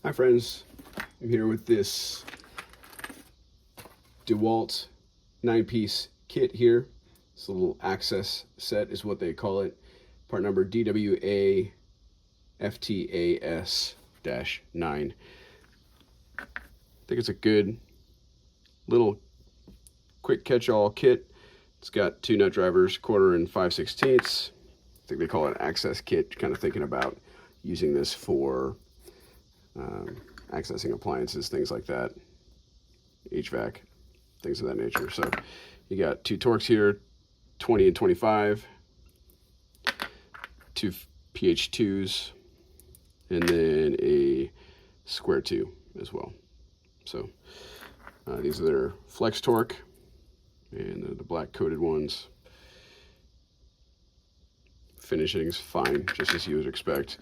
Hi friends, I'm here with this Dewalt 9-piece kit here. This little access set is what they call it. Part number DWA FTAS-9. I think it's a good little quick catch-all kit. It's got 2 nut drivers, 1/4 and 5/16. I think they call it an access kit, kind of thinking about using this for accessing appliances, things like that, HVAC, things of that nature. So you got 2 Torx here, 20 and 25, 2 PH2s, and then a square 2 as well. So these are their flex torque, and they're the black coated ones. Finishing's fine, just as you would expect.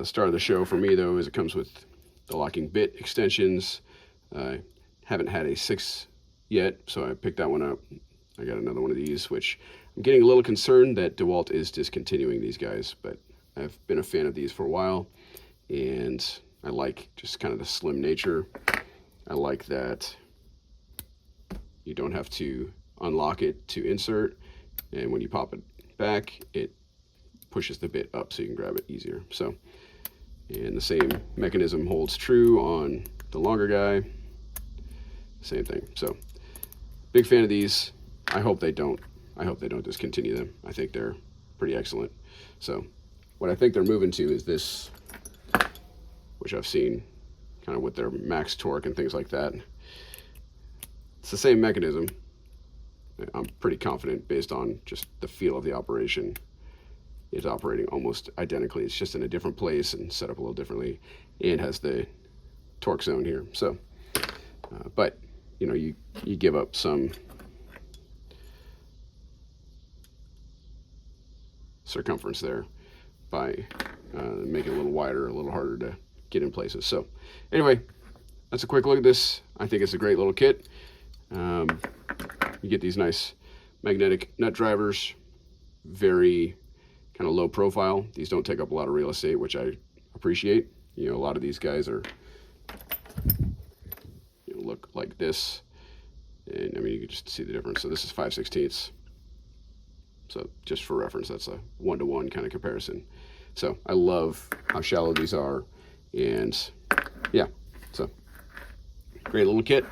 Start of the show for me though is it comes with the locking bit extensions. Haven't had a 6 yet, so I picked that one up. I got another one of these, which I'm getting a little concerned that Dewalt is discontinuing these guys, but I've been a fan of these for a while, and I like just kind of the slim nature. I like that you don't have to unlock it to insert, and when you pop it back, it pushes the bit up so you can grab it easier. So, and the same mechanism holds true on the longer guy. Same thing. So, big fan of these. I hope they don't discontinue them. I think they're pretty excellent. So, what I think they're moving to is this, which I've seen kind of with their max torque and things like that. It's the same mechanism. I'm pretty confident based on just the feel of the operation. It's operating almost identically. It's just in a different place and set up a little differently, and has the torque zone here. So, but you know, you give up some circumference there by making it a little wider, a little harder to get in places. So, anyway, that's a quick look at this. I think it's a great little kit. You get these nice magnetic nut drivers, very kind of low profile. These don't take up a lot of real estate, which I appreciate. You know, a lot of these guys are, you know, look like this, and I mean, you can just see the difference. So this is 5/16. So just for reference, that's a 1-to-1 kind of comparison. So I love how shallow these are, and yeah, so great little kit.